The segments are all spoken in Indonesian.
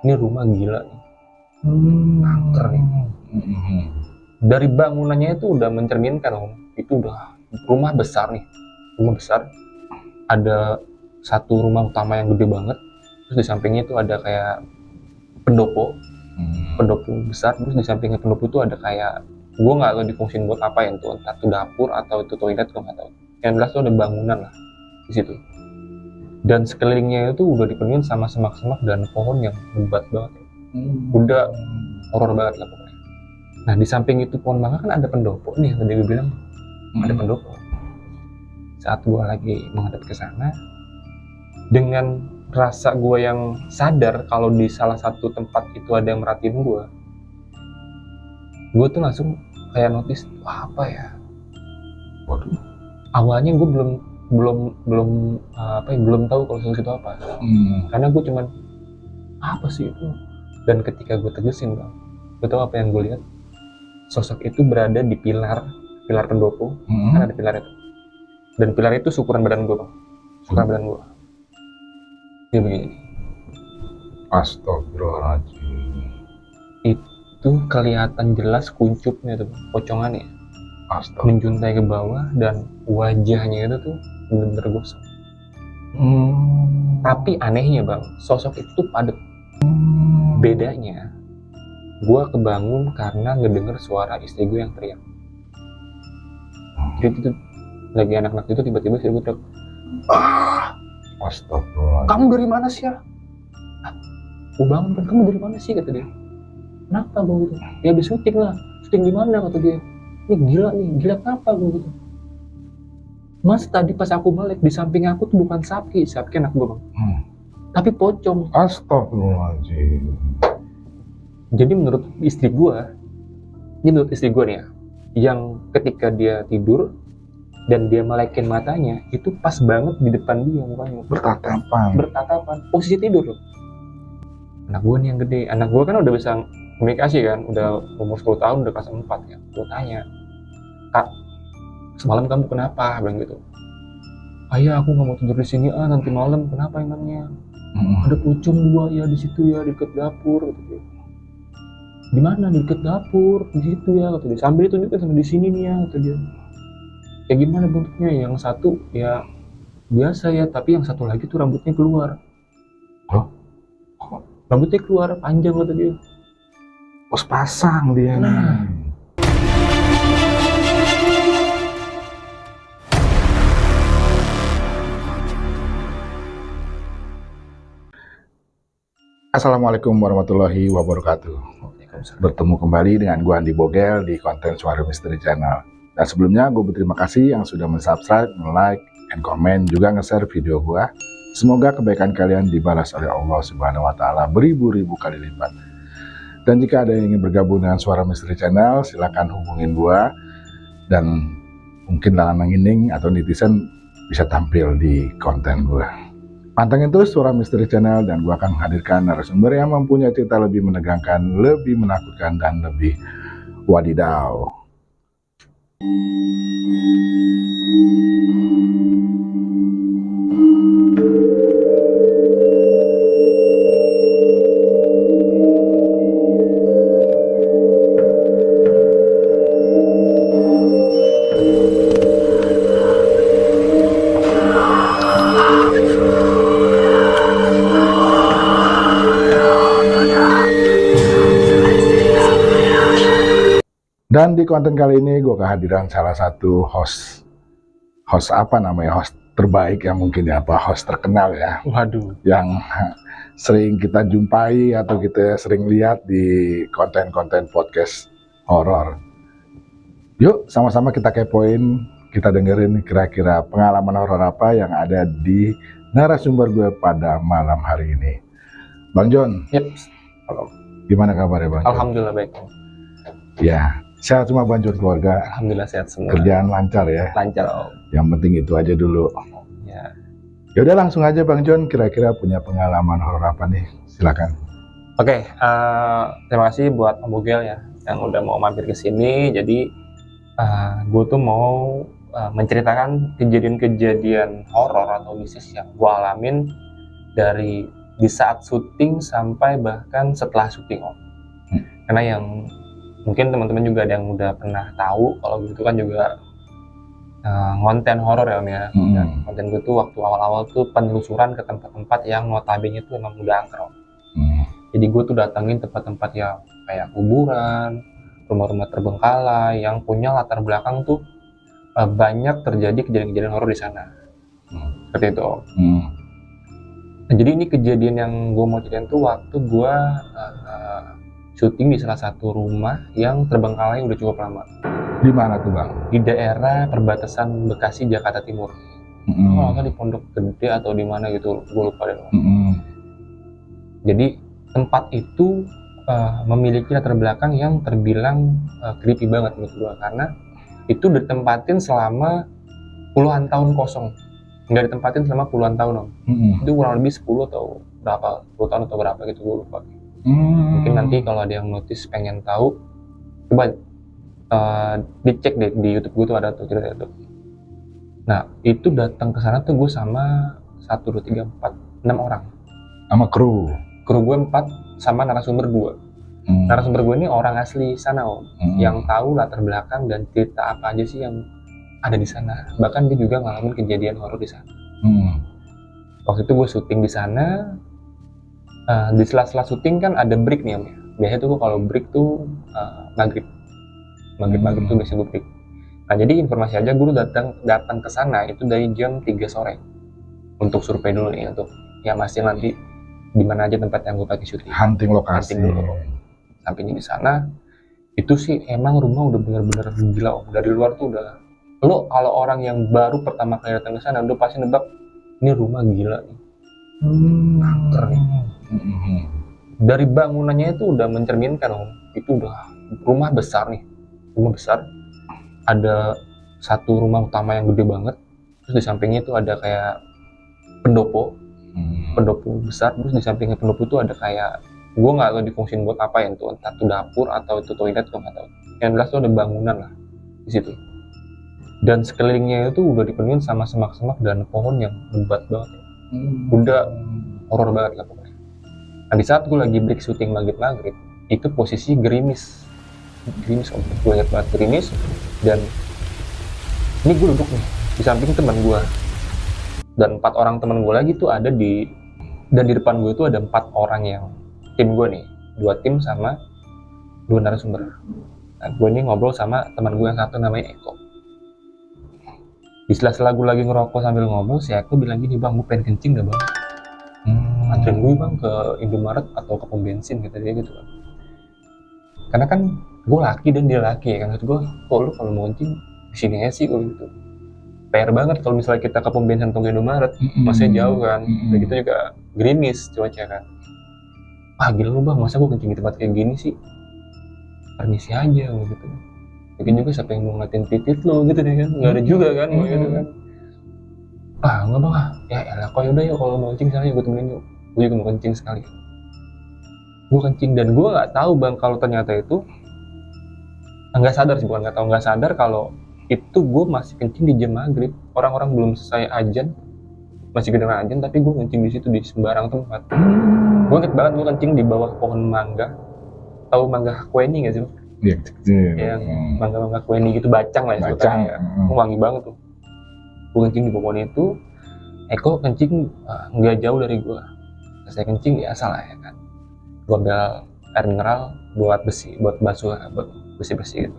ini rumah gila nih, angker nih. Dari bangunannya itu udah mencerminkan Om, itu udah rumah besar nih, rumah besar. Ada satu rumah utama yang gede banget, terus di sampingnya itu ada kayak pendopo besar, terus di sampingnya pendopo itu ada kayak, gue nggak tahu difungsiin buat apa ya, entah itu dapur atau itu toilet, gue nggak tahu. Yang jelas tuh ada bangunan lah di situ, dan sekelilingnya itu udah dipenuhi sama semak-semak dan pohon yang lebat banget, udah horor banget lah pokoknya. Nah di samping itu pohon mangga kan ada pendopo nih, yang tadi gue bilang ada pendopo. Saat gue lagi menghadap ke sana, dengan rasa gue yang sadar kalau di salah satu tempat itu ada yang merhatiin gue tuh langsung kayak notice, wah apa ya? Waduh. Awalnya gue belum tahu kalau sosok itu apa. Karena gue cuman apa sih itu? Dan ketika gue tegesin bang, gue tahu apa yang gue lihat. Sosok itu berada di pilar pendopo, kan ada pilar itu. Dan pilar itu ukuran badan gue bang, ukuran badan gue. Dia begini. Astagfirullahaladzim. Itu kelihatan jelas kuncupnya tuh, pocongannya. Menjuntai ke bawah dan wajahnya itu tuh bener-bener gosong. Tapi anehnya bang, sosok itu tuh padet. Bedanya, gue kebangun karena ngedenger suara istri gue yang teriak. Jadi itu lagi anak-anak itu tiba-tiba istri gue teriak, Astagfirullah. Kamu dari mana sih ya? Gue bangun kan, kamu dari mana sih kata dia. Kenapa gue gitu? Ya habis syuting lah. Syuting di mana kata dia. Ini gila kenapa gue gitu. Mas tadi pas aku melek di samping aku tuh bukan Sapki anak gue bang. Tapi pocong. Astagfirullahaladzim. Jadi menurut istri gue nih ya, yang ketika dia tidur dan dia melekin matanya itu pas banget di depan dia mukanya, bertatapan posisi tidur loh. Anak gue nih yang gede, anak gue kan udah bisa komunikasi kan, udah umur 10 tahun, udah kelas 4 ya. Gue tanya, Kak, semalam kamu kenapa? Bilang gitu. Ayah aku nggak mau tidur di sini nanti malam. Kenapa emangnya? Ada pocong 2 ya di situ ya, di dekat dapur gitu. Di mana? Di dekat dapur, di situ ya kata dia. Sambil ditunjukin sama di sini nih ya kata dia. Kayak gimana bentuknya? Yang satu ya biasa ya, tapi yang satu lagi tuh rambutnya keluar. Rambutnya keluar panjang kata dia. Pos pasang dia. Assalamualaikum warahmatullahi wabarakatuh. Bertemu kembali dengan gue Andi Bogel di konten Suara Misteri Channel. Dan sebelumnya gue berterima kasih yang sudah mensubscribe, like, and comment, juga nge-share video gue. Semoga kebaikan kalian dibalas oleh Allah Subhanahu wa Ta'ala beribu-ribu kali lipat. Dan jika ada yang ingin bergabung dengan Suara Misteri Channel, silakan hubungin gue. Dan mungkin Lanang Ining atau netizen bisa tampil di konten gue. Pantengin terus Suara Misteri Channel dan gue akan menghadirkan narasumber yang mempunyai cerita lebih menegangkan, lebih menakutkan, dan lebih wadidaw. Dan di konten kali ini gue kehadiran salah satu host apa namanya, host terbaik ya mungkin ya, host terkenal ya. Waduh. Yang sering kita jumpai atau kita sering lihat di konten-konten podcast horor. Yuk sama-sama kita kepoin, kita dengerin kira-kira pengalaman horor apa yang ada di narasumber gue pada malam hari ini. Bang John. Yep. Halo. Gimana kabarnya Bang John? Alhamdulillah baik. Ya. Sehat semua Bang John, keluarga? Alhamdulillah sehat semua. Kerjaan lancar ya? Lancar Om. Yang penting itu aja dulu. Ya. Ya udah langsung aja Bang John, kira-kira punya pengalaman horor apa nih? Silakan. Oke, terima kasih buat Om Bogel ya yang udah mau mampir ke sini. Jadi gue tuh mau menceritakan kejadian-kejadian horor atau mistis yang gue alamin dari di saat syuting sampai bahkan setelah syuting Om. Karena yang mungkin teman-teman juga ada yang udah pernah tahu kalau gitu kan juga konten horor ya Om ya. Dan konten gue tuh waktu awal-awal tuh penelusuran ke tempat-tempat yang notabene tuh emang udah angker Om. Jadi gue tuh datangin tempat-tempat yang kayak kuburan, rumah-rumah terbengkalai yang punya latar belakang tuh banyak terjadi kejadian-kejadian horor di sana. Seperti itu Om. Nah, jadi ini kejadian yang gue mau ceritain tuh waktu gue syuting di salah satu rumah yang terbengkalai udah cukup lama. Di mana tuh Bang? Di daerah perbatasan Bekasi Jakarta Timur. Kalau nggak di Pondok Gede atau di mana gitu, gue lupa deh. Jadi tempat itu memiliki latar belakang yang terbilang creepy banget menurut gue, karena itu ditempatin selama puluhan tahun kosong. Nggak ditempatin selama puluhan tahun Om. Itu kurang lebih 10 atau berapa, 10 tahun atau berapa gitu, gue lupa. Mungkin nanti kalau ada yang notice pengen tahu, coba dicek deh di YouTube gue tuh ada tuh cerita itu. Nah itu datang ke sana tuh gue sama 1, 2, 3, 4, 6 orang. Sama kru Gue 4 sama narasumber 2. Narasumber gue ini orang asli sana Om, yang tahu latar belakang dan cerita apa aja sih yang ada di sana. Bahkan dia juga ngalamin kejadian horor di sana. Waktu itu gue syuting di sana. Di sela-sela syuting kan ada break nih Om ya. Biasanya tuh kalau break tuh maghrib tuh biasanya gue break. Nah jadi informasi aja, gue datang ke sana itu dari jam 3 sore untuk survei dulu nih, untuk ya masih nanti di mana aja tempat yang gue pakai syuting. Hunting lokasi. Hunting dulu. Sampingnya di sana itu sih emang rumah udah bener-bener gila Om. Dari luar tuh udah, lo kalau orang yang baru pertama kali datang ke sana udah pasti nebak ini rumah gila nih. Angker nih. Dari bangunannya itu udah mencerminkan Om, itu udah rumah besar nih, rumah besar. Ada satu rumah utama yang gede banget, terus di sampingnya itu ada kayak pendopo besar, terus di sampingnya pendopo itu ada kayak, gue nggak tahu difungsiin buat apa ya, itu entah itu dapur atau itu toilet, gue nggak tahu. Yang jelas tuh ada bangunan lah di situ. Dan sekelilingnya itu udah dipenuhi sama semak-semak dan pohon yang lebat banget. Udah horor banget lah pokoknya. Nah di saat gue lagi break syuting maghrib, itu posisi gerimis Om. Gue lihat banget gerimis, dan ini gue duduk nih di samping teman gue, dan 4 orang teman gue lagi tuh ada dan di depan gue itu ada 4 orang yang tim gue nih, 2 tim sama 2 narasumber. Nah gue ini ngobrol sama teman gue yang satu namanya Eko. Di sela-sela gue lagi ngerokok sambil ngobrol, si Eko bilang gini, Bang, gue pengen kencing gak Bang? Anterin gue Bang ke Indomaret atau ke pom bensin, kata dia gitu kan. Karena kan gue laki dan dia laki ya kan, gue kok lu kalau mau kencing di sini aja sih kalau gitu. PR banget kalau misalnya kita ke pom bensin atau ke Indomaret, masih jauh kan. Dan gitu juga gerimis cuaca kan. Gila lu Bang, masa gue kencing di tempat kayak gini sih? Permisi aja gitu. Mungkin juga siapa yang mau ngeliatin titit lo gitu deh kan, nggak ada juga kan, gitu kan. Nggak Bang, ya elah kok yaudah ya kalau mau kencing sana gue temenin yuk. Gue juga mau kencing sekali. Gue kencing dan gue nggak tahu Bang kalau ternyata itu nggak sadar kalau itu gue masih kencing di jam maghrib. Orang-orang belum selesai ajan, masih kedengeran ajan, tapi gue kencing di situ di sembarang tempat. Gue inget banget gue kencing di bawah pohon mangga. Tahu mangga kweni nggak sih? Iya, yang mangga kweni gitu, bacang lah ya sebetulnya. Wangi banget tuh. Gue kencing di pohon itu, Eko kencing nggak jauh dari gue. Saya kencing biasa lah ya kan. Gue ambil air mineral buat basuh, buat bersih gitu.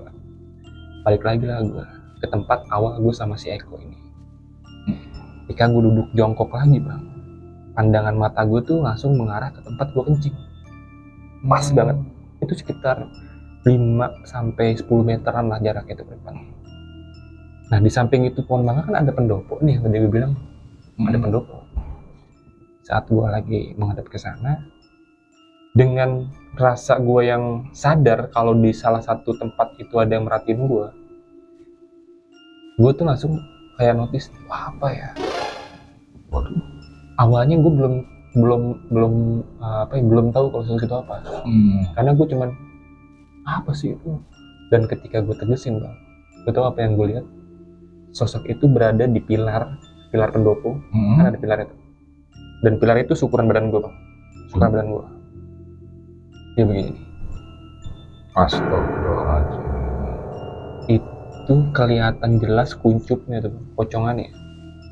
Balik lagi lah gue ke tempat awal gue sama si Eko ini. Ketika gue duduk jongkok lagi Bang, pandangan mata gue tuh langsung mengarah ke tempat gue kencing. Pas banget. Itu sekitar 5-10 meteran lah jaraknya itu ke depan. Nah di samping itu pohon mangga kan ada pendopo nih, yang tadi gue bilang ada pendopo. Saat gue lagi menghadap ke sana, dengan rasa gue yang sadar kalau di salah satu tempat itu ada yang merhatiin gue tuh langsung kayak notice, wah apa ya? Waduh. Awalnya gue belum tahu kalau sosok itu apa. Karena gue cuman apa sih itu? Dan ketika gue tegesin Bang, gue tahu apa yang gue lihat. Sosok itu berada di pilar pendopo, kan ada pilar itu. Dan pilar itu ukuran badan gue, Bang. Ukuran badan gue. Dia begini. Astagfirullahaladzim. Itu kelihatan jelas kuncupnya tuh, pocongannya.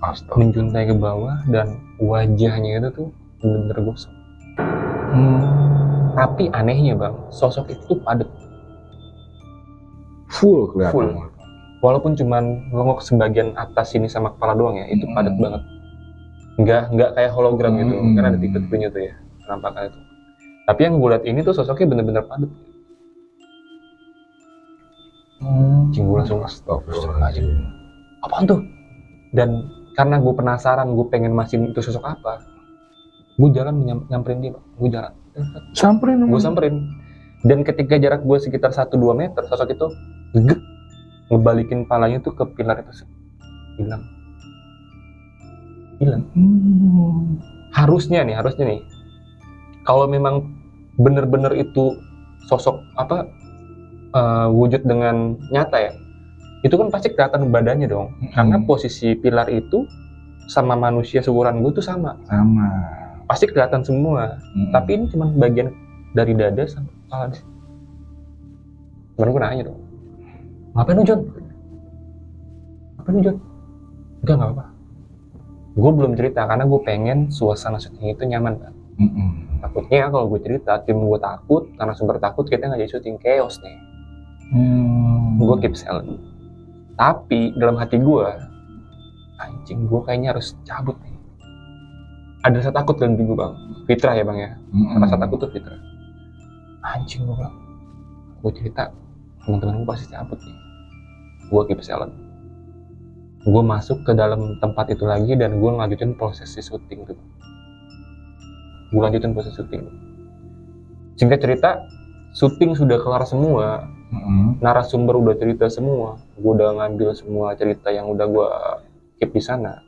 Astagfirullah. Menjuntai ke bawah dan wajahnya itu tuh bener-bener gosong. Tapi anehnya, Bang, sosok itu tuh padat. Full kelihatan. Full. Walaupun cuman ngelongok sebagian atas ini sama kepala doang ya, itu padat banget. Nggak kayak hologram gitu, kan ada tipe-tipenya tuh ya, penampakan itu. Tapi yang gue lihat ini tuh sosoknya bener-bener padat. Gue langsung Astagfirullahaladzim. apaan tuh? Dan karena gue penasaran, gue pengen mastiin itu sosok apa, gue jalan nyamperin dia, Bang. Gue jalan. Gue samperin. Dan ketika jarak gue sekitar 1-2 meter, sosok itu ngebalikin palanya tuh ke pilar itu, hilang. Harusnya nih, kalau memang bener-bener itu sosok wujud dengan nyata ya, itu kan pasti kelihatan badannya dong. Karena posisi pilar itu sama manusia seukuran gue tuh sama. Pasti kelihatan semua. Tapi ini cuma bagian dari dada sama kepala di sini. Cuman gue nanya dong, ngapain lu, John? Enggak apa-apa. Gue belum cerita karena gue pengen suasana syuting itu nyaman, kan. Takutnya kalau gue cerita, tim gue takut, karena sumber takut kita nggak jadi syuting, chaos nih. Gue keep silent. Tapi dalam hati gue, anjing, gue kayaknya harus cabut nih. Ada rasa takut dalam diri gue, Bang. Fitrah ya, Bang ya. Rasa takut tuh fitrah. Anjing, gue bilang, gue cerita, teman-teman gue pasti cabut nih. Gue keep silent. Gue masuk ke dalam tempat itu lagi dan gue lanjutin prosesi syuting tuh. Singkat cerita, syuting sudah kelar semua. Narasumber udah cerita semua. Gue udah ngambil semua cerita yang udah gue keep di sana.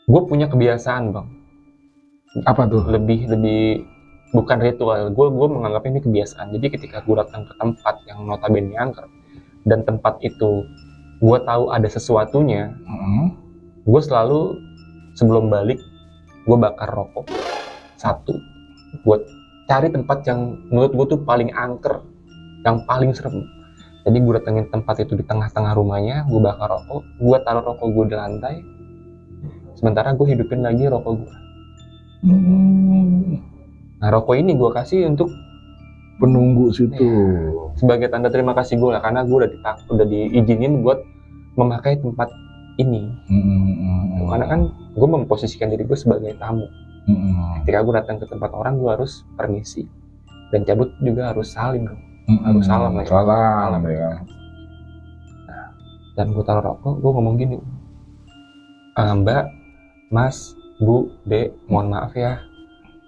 Gue punya kebiasaan, Bang. Apa tuh? Lebih bukan ritual. Gue menganggapnya ini kebiasaan. Jadi ketika gue datang ke tempat yang notabene angker dan tempat itu gue tahu ada sesuatunya, gue selalu sebelum balik gue bakar rokok satu buat cari tempat yang menurut gue tuh paling angker, yang paling serem. Jadi gue datengin tempat itu di tengah-tengah rumahnya, gue bakar rokok, gue taruh rokok gue di lantai, sementara gue hidupin lagi rokok gue. Nah, rokok ini gue kasih untuk penunggu situ, sebagai tanda terima kasih gue lah, karena gue udah diizinin buat memakai tempat ini. Karena kan gue memposisikan diri gue sebagai tamu. Ketika gue datang ke tempat orang, gue harus permisi, dan cabut juga harus salim dong. Harus salam lah. Salam ya. Nah, dan gue taruh rokok, gue ngomong gini, Mbak, Mas, Bu, Dek, mohon maaf ya,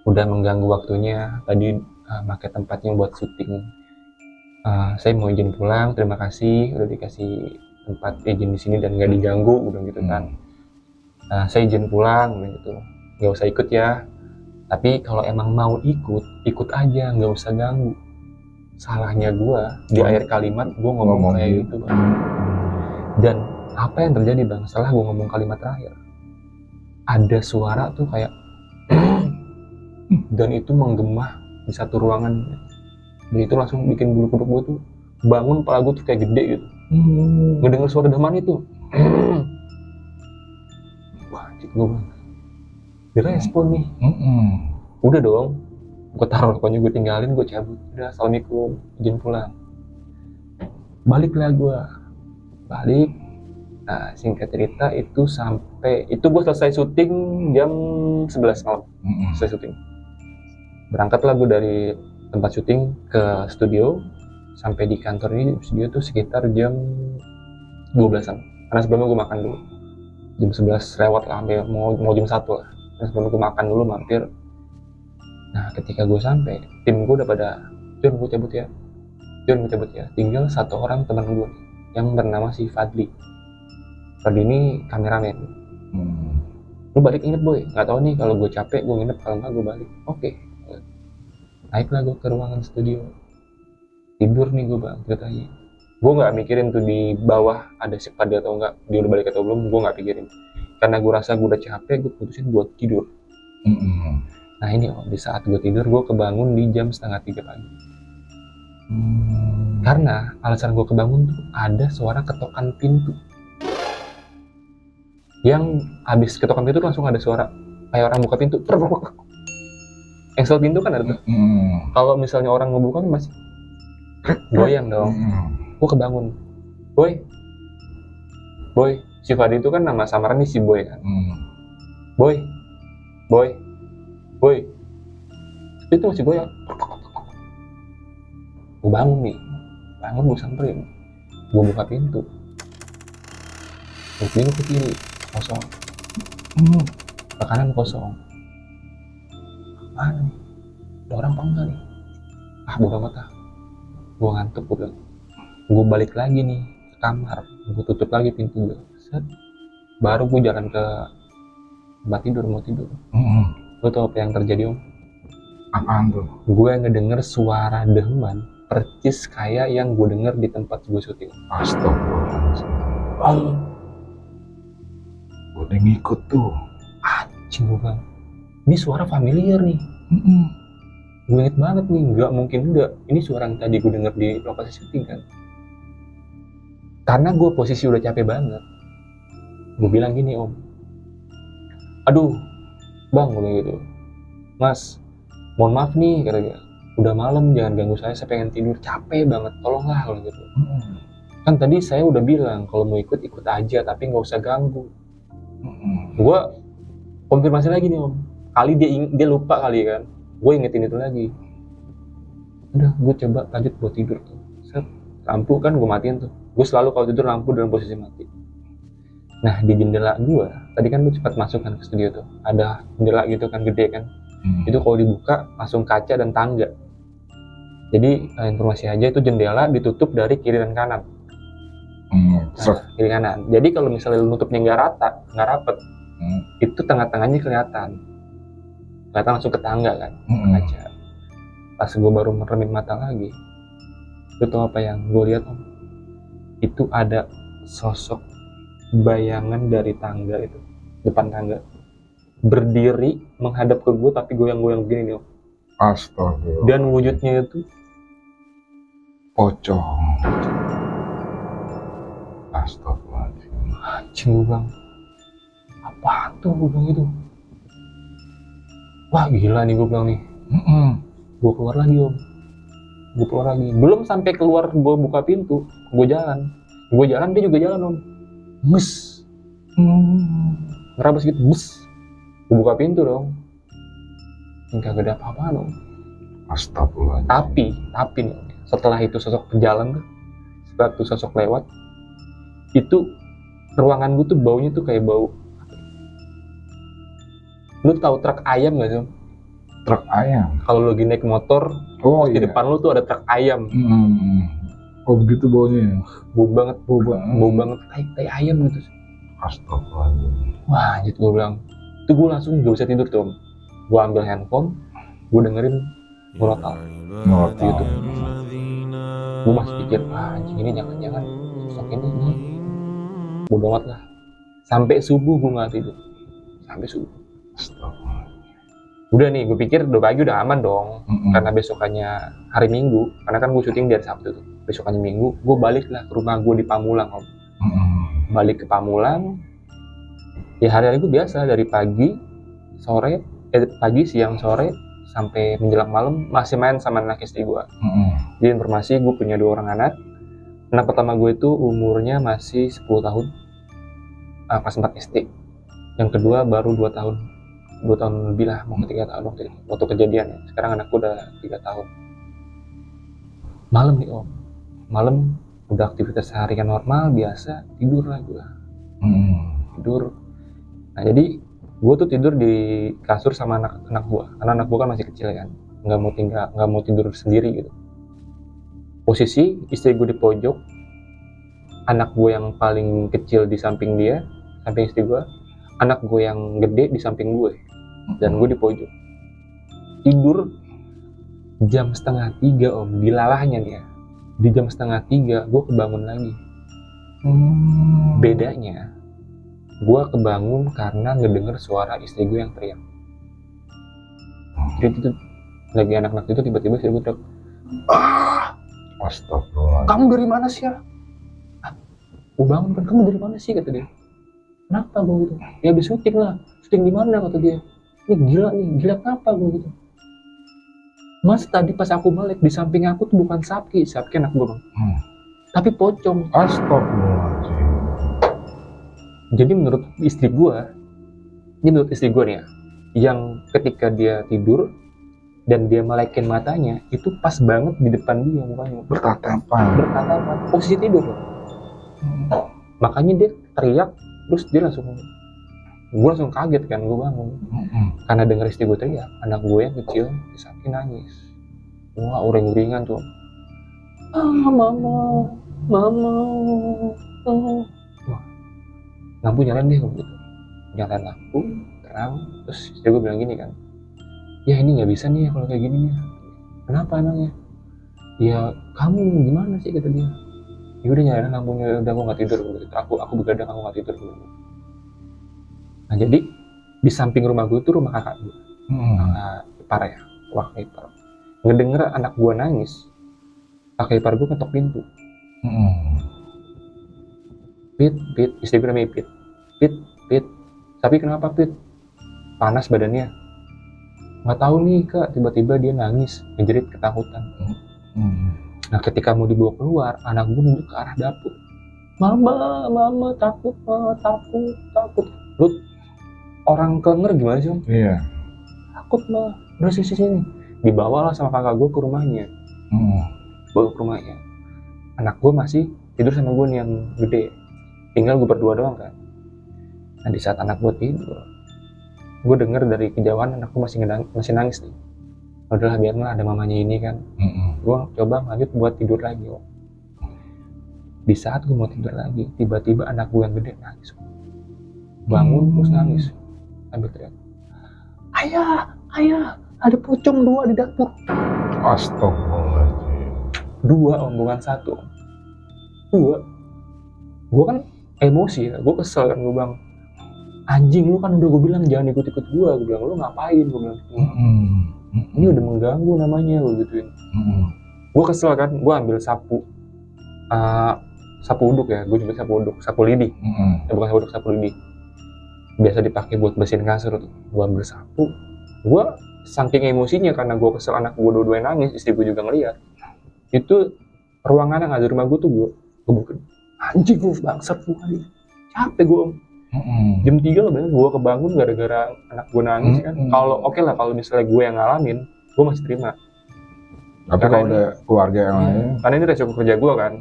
udah mengganggu waktunya. Tadi pakai tempatnya buat syuting. Saya mau izin pulang. Terima kasih udah dikasih tempat izin di sini dan nggak diganggu, udah gitu kan. Saya izin pulang, udah gitu. Nggak usah ikut ya. Tapi kalau emang mau ikut aja, nggak usah ganggu. Salahnya gue di akhir kalimat gue ngomong kayak gitu, Bang. Dan apa yang terjadi, Bang? Setelah gue ngomong kalimat terakhir, ada suara tuh kayak dan itu menggema di satu ruangan. Dan itu langsung bikin bulu kuduk gue tuh bangun, kepala gue tuh kayak gede gitu. Ngedenger suara daman itu. Wah, cik gue bilang, direspon nih. Udah dong, gue taruh rokoknya, gue tinggalin, gue cabut. Udah, assalamualaikum, izin pulang. Baliklah gue. Nah, singkat cerita itu gue selesai syuting jam 11 malam. Selesai syuting. Berangkatlah gue dari tempat syuting ke studio. Sampai di kantor ini, studio tuh sekitar jam 12-an. Karena sebelumnya gue makan dulu. Jam 11 lewat lah, mau jam 1 lah. Karena sebelumnya gue makan dulu, mampir. Nah, ketika gue sampai, tim gue udah pada, John gue cabut ya. Tinggal satu orang teman gue yang bernama si Fadli. Fadli ini kameramen. Lu balik inget boy, nggak tahu nih kalau gue capek gue nginep, kalau nggak gue balik. Oke. Naiklah gue ke ruangan studio. Tidur nih gue, Bang, ceritanya. Gue nggak mikirin tuh di bawah ada si Fadli atau enggak, dia udah balik atau belum, gue nggak pikirin. karena gue rasa gue udah capek, gue putusin buat tidur. Nah ini om, di saat gue tidur gue kebangun di jam 2:30 pagi. Karena alasan gue kebangun tuh ada suara ketokan pintu. Yang habis ketokan pintu langsung ada suara kayak orang buka pintu. Yang sel pintu kan ada tuh. Kalau misalnya orang ngebuka masih goyang dong. Gue kebangun. Boy, si Fadi itu kan nama samaran nih si Boy kan. Boy. Itu masih goyang. Gue bangun nih. Gue samperin. Gue buka pintu. Gue ke kiri, kosong. Ke kanan kosong. Apaan nih? Ada orang apa enggak nih? Bodo amat ah. Gue ngantuk, gue bilang. Gue balik lagi nih ke kamar. Gue tutup lagi pintu gue. Set. Baru gue jalan ke tempat tidur, mau tidur. Lo tau apa yang terjadi om? Apaan tuh? Gue ngedenger suara deman percis kayak yang gue denger di tempat gue syuting. Astagfirullahaladzim. Gue udah ngikut tuh. Anjing gue bilang, ini suara familiar nih. Gue inget banget nih, nggak mungkin enggak. Ini suara yang tadi gue denger di lokasi syuting kan. Karena gue posisi udah capek banget. Gue bilang gini om, aduh bang, gue bilang gitu, mas, mohon maaf nih, katanya, udah malam, jangan ganggu saya pengen tidur, capek banget, tolonglah, kalau gitu. Kan tadi saya udah bilang kalau mau ikut aja, tapi nggak usah ganggu. Gue konfirmasi lagi nih om, kali dia lupa kali kan, gue ingetin itu lagi. Udah, gue coba lanjut buat tidur tuh. Set, lampu kan gue matiin tuh. Gue selalu kalau tidur lampu dalam posisi mati. Nah di jendela gue, tadi kan gue cepat masuk kan ke studio tuh, ada jendela gitu kan gede kan. Itu kalau dibuka langsung kaca dan tangga. Jadi informasi aja itu jendela ditutup dari kiri dan kanan. Kiri kanan. Jadi kalau misalnya lu nutupnya nggak rata, nggak rapet, itu tengah-tengahnya kelihatan langsung ke tangga kan, kaca. Pas gue baru meremin mata lagi, lu tau apa yang gue lihat om? Itu ada sosok bayangan dari tangga itu, depan tangga, berdiri menghadap ke gue tapi goyang-goyang begini nih om. Astagfirullah. Dan wujudnya itu pocong. Astagfirullahaladzim. Anjing, gue bilang, apaan tuh, gue bilang gitu. Wah gila nih, gue bilang nih. Gue keluar lagi om. Belum sampai keluar gue buka pintu, gue jalan, dia juga jalan om. Bus. Ngerabas gitu, bus. Gue buka pintu dong. Enggak ada apa-apaan om. Astagfirullahaladzim. Tapi nih, setelah itu sosok berjalan tuh, setelah itu sosok lewat, itu ruangan gue tuh baunya tuh kayak bau. Lu tahu truk ayam gak sih? Truk ayam? Kalau lu lagi naik motor, di depan lu tuh ada truk ayam. Oh begitu baunya? Bau banget, tai ayam gitu. Astagfirullahaladzim. Wah, gitu gue bilang. Itu gue langsung gak bisa tidur tuh om. Gue ambil handphone, gue dengerin Murotal di YouTube. Gue masih pikir, anjing ini jangan-jangan sosok ini. Bodo amat lah. Sampai subuh gue gak tidur. Sampai subuh. Udah nih, gue pikir udah pagi udah aman dong. Karena besokannya hari Minggu, karena kan gue syuting dari Sabtu tuh. Besokannya Minggu, gue balik lah ke rumah gue di Pamulang om. Balik ke Pamulang, ya hari-hari gue biasa dari pagi, siang, sore, sampai menjelang malam masih main sama anak istri gue. Jadi informasi gue punya 2 orang anak. Anak pertama gue itu umurnya masih 10 tahun, kelas 4 SD. Yang kedua baru 2 tahun lebih lah, mau ke 3 tahun waktu kejadian ya. Sekarang anakku udah 3 tahun. Malam nih om, malam udah aktivitas harian normal biasa, tidur lah gue. Tidur. Nah jadi gue tuh tidur di kasur sama anak gue, karena anak gue kan masih kecil kan, nggak mau tidur sendiri gitu. Posisi istri gue di pojok, anak gue yang paling kecil di samping dia, samping istri gue, anak gue yang gede di samping gue, dan gue di pojok. Tidur jam 2:30 om, dilalahnya nih ya. Di jam 2:30 gue kebangun lagi. Bedanya gue kebangun karena ngedenger suara istri gue yang teriak. Jadi itu lagi anak-anak itu tiba-tiba istri gue teriak, Astagfirullah. kamu dari mana sih ya? Gue bangun kan, kamu dari mana sih, kata dia. Kenapa gue gitu? Ya habis syuting lah. Syuting di mana, kata dia. Ini gila kenapa gue gitu. Mas tadi pas aku melek di samping aku tuh bukan Sapki anak gue bang, tapi pocong. Astagfirullahaladzim. Jadi menurut istri gue nih ya, yang ketika dia tidur dan dia melekin matanya itu pas banget di depan dia mukanya. Bertatapan. Posisi tidur loh. Makanya dia teriak, terus gue langsung kaget kan, gue bangun. Karena denger istri gue teriak, anak gue yang kecil Sapki nangis. Wah, uring-uringan tuh. Mama. Wah, lampu nyalain deh gitu. Nyalain lampu, terang. Terus istri gue bilang gini kan, ya ini nggak bisa nih kalau kayak gini nih. Kenapa emangnya? Ya kamu gimana sih, kata dia. Ya udah nyalain lampunya, udah aku nggak tidur gitu. Aku begadang, aku nggak tidur gitu. Nah jadi di samping rumah gue itu rumah kakak gue, kakak ipar ya, kakak ipar. Ngedenger anak gue nangis, kakak ipar gue ketok pintu. Pit, istri gue namanya Pit. Tapi kenapa Pit? Panas badannya. Nggak tahu nih kak, tiba-tiba dia nangis, ngejerit ketakutan. Nah ketika mau dibawa keluar, anak gue nunjuk ke arah dapur. Mama, takut. Lu orang kenger gimana sih, Om? Iya. Takut mah, udah sini. Dibawalah sama kakak gue ke rumahnya. Bawa ke rumahnya. Anak gue masih tidur sama gue nih yang gede. Tinggal gue berdua doang kan. Nah di saat anak gue tidur, gue denger dari kejauhan anak gue masih nangis nih. Udahlah biarlah, ada mamanya ini kan. Gue coba lanjut buat tidur lagi, Om. Di saat gue mau tidur lagi, tiba-tiba anak gue yang gede nangis. Bangun terus nangis sambil teriak, ayah, ada pocong 2 di dapur. Astagfirullahaladzim. 2 Om, bukan 1 Om. 2. Gue kan emosi ya, gue kesel kan, gue bilang, anjing lu kan udah gue bilang jangan ikut-ikut gue bilang, lu ngapain, gue bilang. Ini udah mengganggu namanya, gue gituin. Gue kesel kan, gue ambil sapu uduk ya, gue juga sapu lidi. Bukan sapu uduk, sapu lidi. Biasa dipakai buat bersihin kasur tuh. Gue ambil sapu, gue saking emosinya karena gue kesel anak gue dua-duanya nangis, istri gue juga ngeliat. Itu ruangan yang ada di rumah gue tuh gue buka. Anjing gue bangsat gue kali. Capek gue Om. Jam 3 loh bener, gue kebangun gara-gara anak gue nangis kan. Kalau oke lah kalau misalnya gue yang ngalamin, gue masih terima. Tapi kalau udah keluarga yang lain, karena ini resiko kerja gue kan.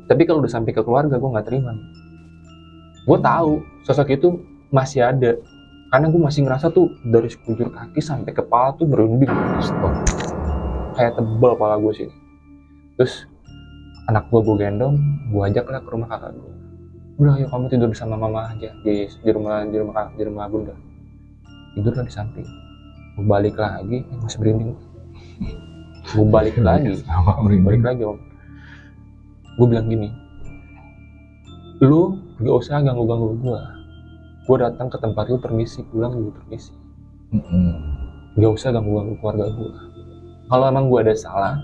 Tapi kalau udah sampai ke keluarga, gue nggak terima. Gue tahu sosok itu masih ada, karena gue masih ngerasa tuh dari sekujur kaki sampai kepala tuh merinding, kayak tebal kepala gue sih. Terus anak gue gendong, gue ajak lah ke rumah kakak gue. Udah ayo kamu tidur bersama mama aja di rumah bunda. Tidur lah di samping. Gue balik lagi, masih merinding. Gue balik lagi Om. Gue bilang gini, lu gak usah ganggu gue. Gue datang ke tempat lu permisi, pulang juga permisi. Gak usah ganggu keluarga gue. Kalau emang gue ada salah,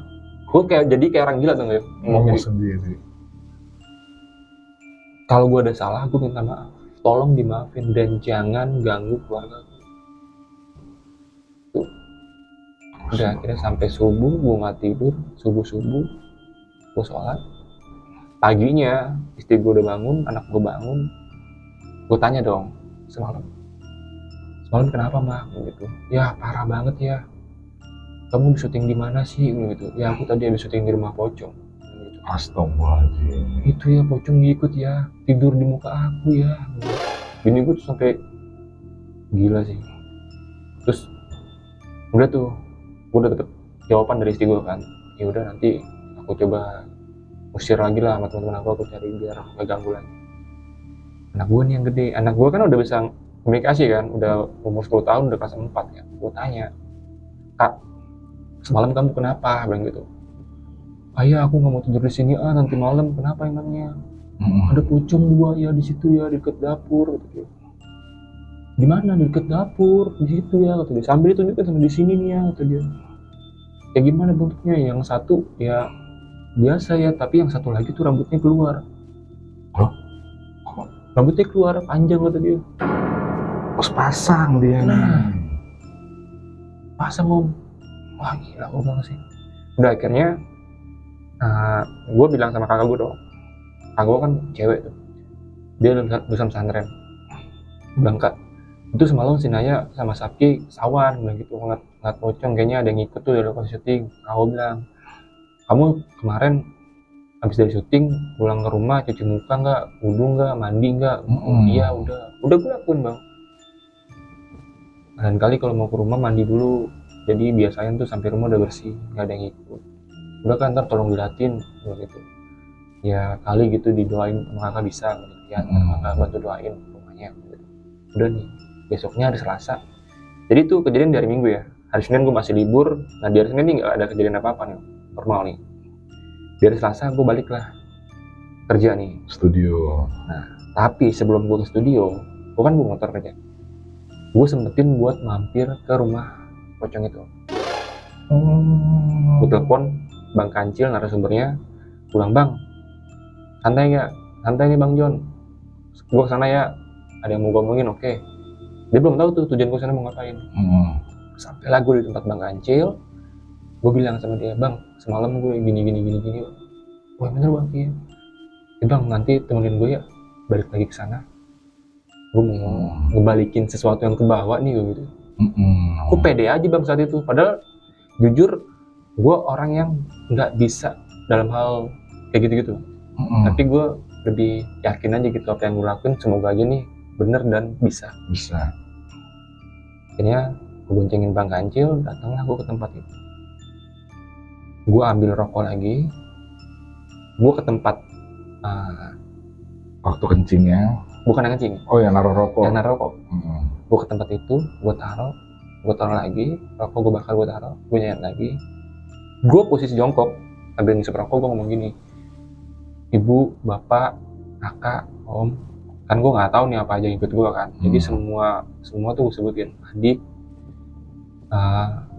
gue kayak orang gila tuh nggak? Ngomong sendiri. Kalau gue ada salah, gue minta maaf. Tolong dimaafin dan jangan ganggu keluarga gue. Tuh. Udah akhirnya sampai subuh, gue nggak tidur. Subuh, gue sholat. Paginya istri gue udah bangun, anak gue bangun. Gue tanya dong, semalam kenapa mah? Gitu. Ya parah banget ya. Kamu syuting di mana sih? Gitu. Ya aku tadi habis syuting di rumah pocong. Gitu. Astagfirullahaladzim. Itu ya pocong ngikut ya, tidur di muka aku ya. Gini gue tuh sampai gila sih. Terus udah tuh, gue udah dapet jawaban dari istri gue kan. Ya udah nanti aku coba usir lagi lah sama teman-teman aku cari biar nggak ganggu lagi. Anak gue nih yang gede, anak gue kan udah bisa komunikasi kan, udah umur 10 tahun, udah kelas 4 ya. Gue tanya, Kak, semalam kamu kenapa? Bilang gitu. Ayah aku nggak mau tidur di sini, nanti malam. Kenapa emangnya? Ada pocong 2 ya di situ ya, di dekat dapur, kata dia. Di mana? Di dekat dapur, di situ ya, kata dia. Sambil ditunjukin sama di sini nih ya, kata dia. Kayak gimana bentuknya? Yang satu ya biasa ya, tapi yang satu lagi tuh rambutnya keluar. Hah? Rambutnya keluar panjang, kata dia. Pas pasang dia. Nah. Pasang om. Wah gila, gue bilang sih. Udah akhirnya gue bilang sama kakak gue dong. Kakak gue kan cewek tuh, dia lulusan pesantren, bilang kak, itu semalam si Naya sama Sapki sawan, bilang gitu, ngeliat pocong, kayaknya ada yang ngikut tuh dari lokasi syuting. Aku bilang, kamu kemarin habis dari syuting pulang ke rumah cuci muka nggak, wudu nggak, mandi nggak? Iya udah gue lakuin bang. Dan kali kalau mau ke rumah mandi dulu, jadi biasanya tuh sampai rumah udah bersih, nggak ada yang ikut. Udah kan, ntar tolong dilatin gitu. Ya kali gitu didoain sama kakak bisa gitu. Ya kakak bantu doain rumahnya gitu. Udah nih, besoknya hari Selasa. Jadi tuh kejadian dari Minggu ya. Hari Senin gue masih libur. Nah di hari Senin nih nggak ada kejadian apa-apa nih, normal nih. Di hari Selasa gue balik lah kerja nih, studio. Nah tapi sebelum gue ke studio, gue kan bawa motor kerja, gue sempetin buat mampir ke rumah pocong itu. Gue telepon Bang Kancil, narasumbernya, pulang bang, santai nggak? Santai nih Bang John, gue kesana ya, ada yang mau gue omongin. Oke. Dia belum tahu tuh tujuan gue sana mau ngapain. Sampailah gue di tempat Bang Kancil, gue bilang sama dia, bang semalam gue gini. Wah bener bang, iya. Ya bang nanti temenin gue ya, balik lagi ke sana. Gue mau ngebalikin sesuatu yang kebawa nih gitu. Gue pede aja bang saat itu, padahal jujur gue orang yang nggak bisa dalam hal kayak gitu-gitu. Tapi gue lebih yakin aja gitu apa yang gue lakuin, semoga aja nih bener dan bisa. Akhirnya gue boncengin Bang Kancil, datanglah gue ke tempat itu. Gue ambil rokok lagi, gue ke tempat waktu kencingnya. Bukan yang kencing. Oh yang naruh rokok. Yang naruh rokok. Gue ke tempat itu, gue taruh lagi, rokok gue bakar, gue taruh, gue nyalain lagi. Gue posisi jongkok, sambil ngisep rokok, gue ngomong gini, ibu, bapak, kakak, om, kan gue nggak tahu nih apa aja yang ikut gue kan. Jadi semua tuh gue sebutin, adik,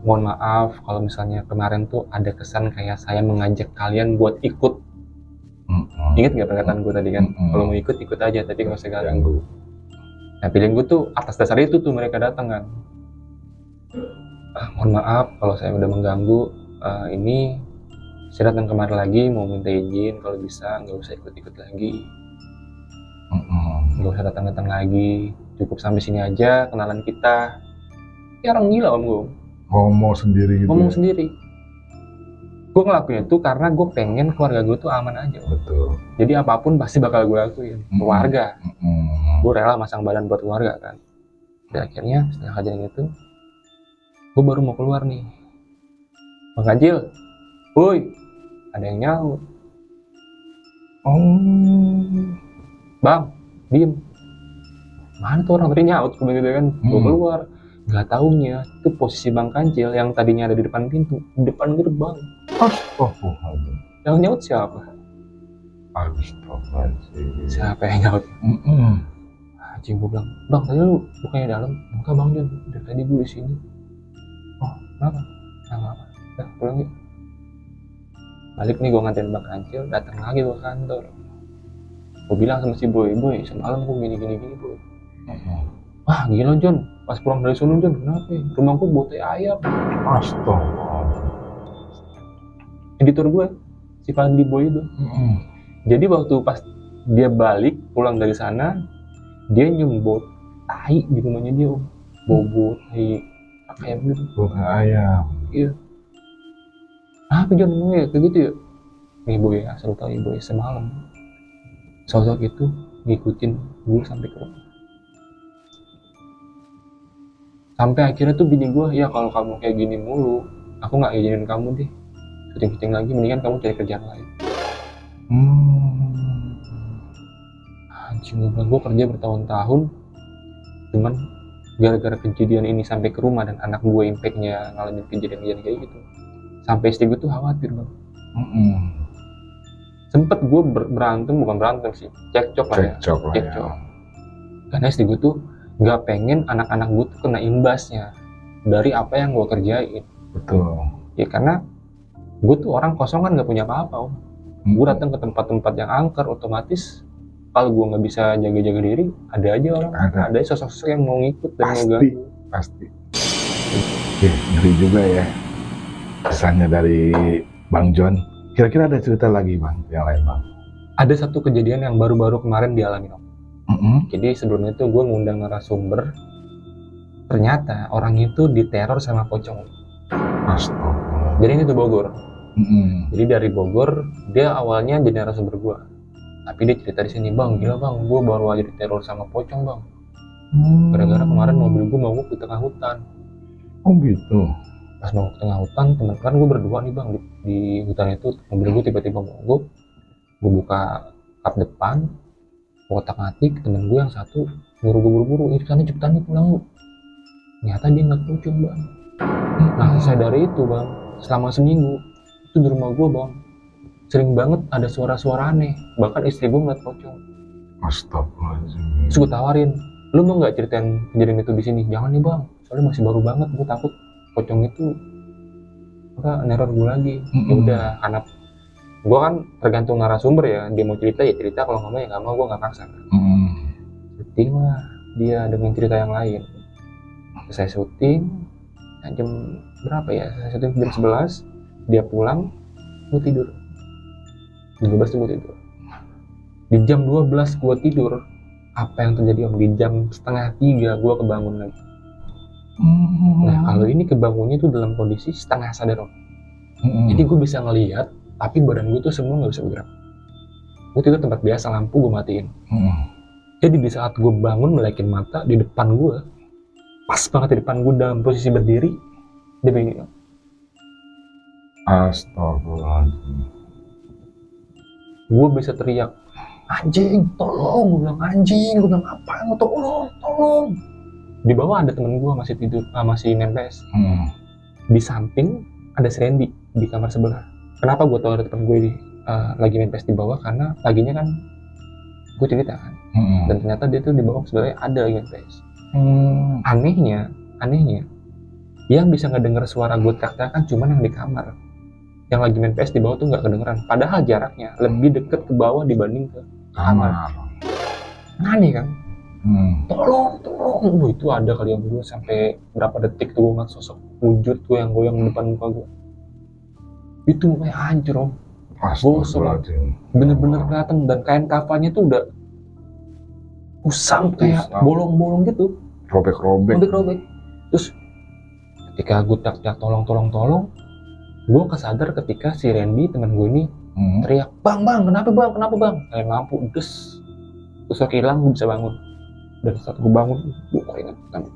mohon maaf kalau misalnya kemarin tuh ada kesan kayak saya mengajak kalian buat ikut. Ingat nggak perkataan gue tadi kan? Kalau mau ikut aja, tapi nggak usah ganggu. Nah pilihan gue tuh atas dasar itu tuh mereka datang kan. Mohon maaf kalau saya udah mengganggu. Ini saya datang kemarin lagi mau minta izin, kalau bisa nggak usah ikut lagi. Nggak usah datang lagi. Cukup sampai sini aja kenalan kita. Ya orang gila om gue. Ngomong sendiri gitu. Ngomong sendiri. Gue ngelakuin itu karena gue pengen keluarga gue tuh aman aja. Betul. Jadi apapun pasti bakal gue lakuin. Keluarga. Gue rela masang badan buat keluarga kan. Dan akhirnya setelah kejadian itu, gue baru mau keluar nih. Bang Kancil, woi, ada yang nyaut. Bang, diem. Mana tuh orang tadi nyaut gitu kan? Gue keluar. Gak taunya itu posisi Bang Kancil yang tadinya ada di depan pintu, di depan gerbang. Astaghfirullahaladzim. Yang nyaut siapa? Astaghfirullahaladzim. Siapa yang nyaut? Anjing, gue bilang, bang tadi lu bukannya dalam? Enggak bang John, dari tadi gue di sini. Oh kenapa? Nah, udah pulang yuk. Balik nih gue nganterin Bang Kancil, datang lagi ke kantor. Gue bilang sama si boy, semalam gue gini boy. Wah gila John, pas pulang dari sono John, kenapa ya? Rumahku bau teh ayam. Astaga. Editor gue, si Fadli boy itu. Jadi waktu pas dia balik pulang dari sana, dia nyium bau tai di rumahnya dia om. Bau tai ayam gitu. Bau ayam. Iya. Apa John ya kayak gitu ya? Nih boy ya, asal tau ya boy, semalam sosok itu ngikutin gue sampai ke rumah. Sampai akhirnya tuh bini gue, ya kalau kamu kayak gini mulu, aku nggak izinin kamu deh syuting lagi, mendingan kamu cari kerjaan lain. Anjing, gue bilang, gue kerja bertahun-tahun cuman gara-gara kejadian ini sampai ke rumah dan anak gue impactnya ngalamin kejadian kayak gitu, sampai istri gue tuh khawatir bang. Sempet gue bukan berantem sih, cekcok lah ya. Cekcok lah ya. Cekcok. Karena istri gue tuh nggak pengen anak-anak gue tuh kena imbasnya dari apa yang gue kerjain. Betul. Ya karena gue tuh orang kosong kan nggak punya apa-apa. Gue datang ke tempat-tempat yang angker, otomatis kalau gue nggak bisa jaga-jaga diri, ada aja orang, ada sosok-sosok yang mau ngikut dan mau ganggu. Pasti. Ngeri juga ya kesannya dari Bang John. Kira-kira ada cerita lagi Bang, yang lain Bang? Ada satu kejadian yang baru-baru kemarin dialami Om. Jadi sebelumnya tuh gue ngundang narasumber, ternyata orang itu diteror sama pocong. Astaga. Jadi ini tuh Bogor. Jadi dari Bogor dia awalnya jadi narasumber gue, tapi dia cerita di sini, Bang, gila Bang, gue baru aja diteror sama pocong Bang. Gara-gara kemarin mobil gue mogok di tengah hutan. Oh gitu. Pas mogok di tengah hutan, teman-teman gue berdua nih Bang di hutan itu, mobil gue tiba-tiba mogok. Gue buka kap depan, otak-atik, temen gue yang satu nyuruh gue buru-buru, cepetan nih pulang lu. Ternyata dia ngeliat pocong Bang. Nah saya dari itu Bang, selama seminggu itu di rumah gue Bang, sering banget ada suara-suara aneh, bahkan istri gue ngeliat pocong. Astagfirullahaladzim. Terus gue tawarin, lu mau nggak ceritain kejadian itu di sini? Jangan nih Bang, soalnya masih baru banget, gue takut pocong itu neror gue lagi. Ya udah, karena gue kan tergantung narasumber ya, dia mau cerita ya cerita, kalau nggak mau ya nggak mau, gue nggak paksa. Syuting lah dia dengan cerita yang lain. Saya syuting jam berapa ya? Saya syuting jam 11, dia pulang, gue tidur. Jam 12 tuh gue tidur. Di jam 12 gue tidur, apa yang terjadi Om? Di jam 2:30 gue kebangun lagi. Nah kalau ini kebangunnya tuh dalam kondisi setengah sadar Om. Jadi gue bisa ngelihat, tapi badan gue tuh semua nggak bisa bergerak. Gue tidur tempat biasa, lampu gue matiin. Jadi di saat gue bangun melekin mata, di depan gue, pas banget di depan gue dalam posisi berdiri, dia begini. Astagfirullahaladzim. Gue bisa teriak, anjing, tolong. Gue bilang anjing, gue bilang apa? Tolong. Di bawah ada temen gue masih tidur, masih main PS. Di samping ada si Randy di kamar sebelah. Kenapa gue tahu ada temen gue lagi main PS di bawah? Karena paginya kan gue cerita kan, dan ternyata dia tuh di bawah sebenarnya ada lagi main PS. Anehnya, yang bisa ngedenger suara gue teriak-teriak kan cuman yang di kamar. Yang lagi main PS di bawah tuh nggak kedengeran. Padahal jaraknya lebih deket ke bawah dibanding ke kamar. Aneh kan? Tolong. Itu ada kali yang dulu sampai berapa detik tuh gue ngeliat sosok wujud gue yang goyang di depan muka gue. Itu mukanya hancur Om. Gosong. Bener-bener kelihatan, dan kain kafannya tuh udah usang kayak bolong-bolong gitu. Robek. Terus ketika gue teriak tolong, gue kesadar ketika si Randy teman gue ini teriak, bang, kenapa bang? Kayak lampu des, terus hilang, gue bisa bangun. Dan saat gue bangun, gue keringetan,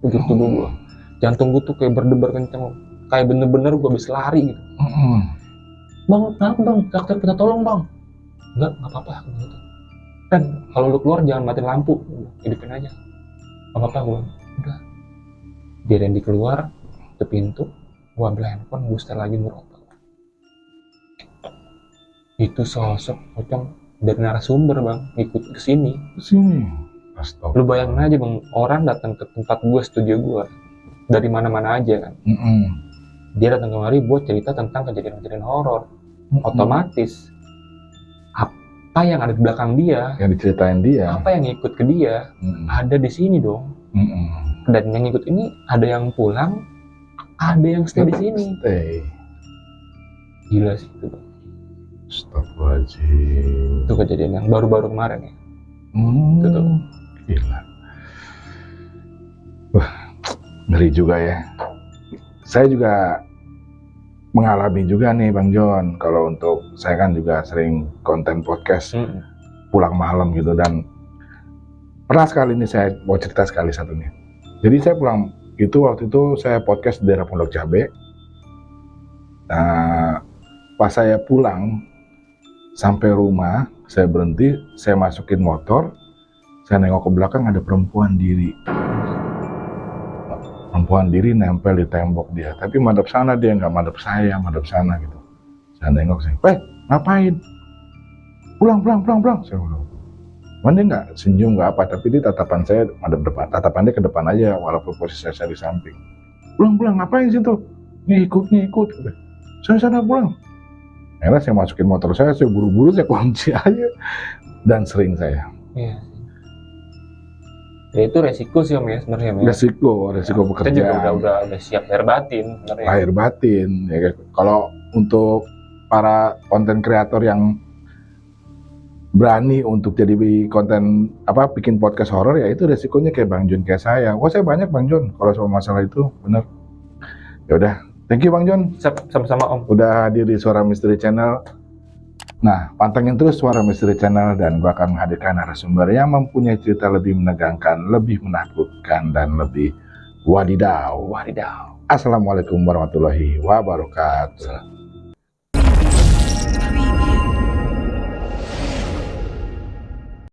ujung tubuh gue, jantung gue tuh kayak berdebar kenceng, kayak bener-bener gue habis lari gitu. Bang, kenapa bang? Dokter kita tolong bang. Enggak apa-apa. Dan kalau lu keluar jangan matiin lampu, hidupin aja. Apa-apa gue. Udah. Dia Randy keluar ke pintu, gue ambil handphone, gue setel lagi ngerokok. Itu sosok pocong dari narasumber bang, ikut kesini. Lu bayangin aja bang, orang datang ke tempat gue, studio gue, dari mana-mana aja kan. Dia datang kemari buat cerita tentang kejadian-kejadian horor. Otomatis apa yang ada di belakang dia, yang diceritain dia, apa yang ikut ke dia, ada di sini dong. Dan yang ikut ini ada yang pulang, ada yang stay di sini. Gila sih itu bang. Astagfirullahaladzim. Itu kejadian yang baru-baru kemarin ya. Itu tuh. Gila. Wah, ngeri juga ya. Saya juga mengalami juga nih Bang John. Kalau untuk saya kan juga sering konten podcast pulang malam gitu, dan pernah sekali ini saya mau cerita sekali satu nih. Jadi saya pulang itu waktu itu saya podcast di daerah Pondok Cabe. Nah, pas saya pulang sampai rumah, saya berhenti, saya masukin motor, saya nengok ke belakang ada perempuan diri. Perempuan diri nempel di tembok dia, tapi madep sana dia, nggak madep saya, madep sana gitu. Saya nengok sih, ngapain? pulang. Saya bilang, dia nggak senyum nggak apa, tapi dia tatapan saya madep depan, tatapan dia ke depan aja walaupun posisi saya di samping. Pulang ngapain situ? Ngikut. Sana pulang. Akhirnya saya masukin motor saya buru-buru saya kunci aja dan sering saya. Iya. Ya itu resiko sih Om ya sebenarnya. Resiko pekerjaan. Kita juga udah siap lahir batin sebenarnya. Lahir batin. Ya, kalau untuk para konten kreator yang berani untuk jadi konten bikin podcast horor, ya itu resikonya kayak Bang John kayak saya. Wah, saya banyak Bang John kalau soal masalah itu, bener. Ya udah, thank you Bang John. Sama-sama Om. Udah hadir di Suara Misteri Channel. Nah, pantengin terus Suara Misteri Channel dan gua akan menghadirkan narasumber yang mempunyai cerita lebih menegangkan, lebih menakutkan, dan lebih wadidaw. Assalamualaikum warahmatullahi wabarakatuh.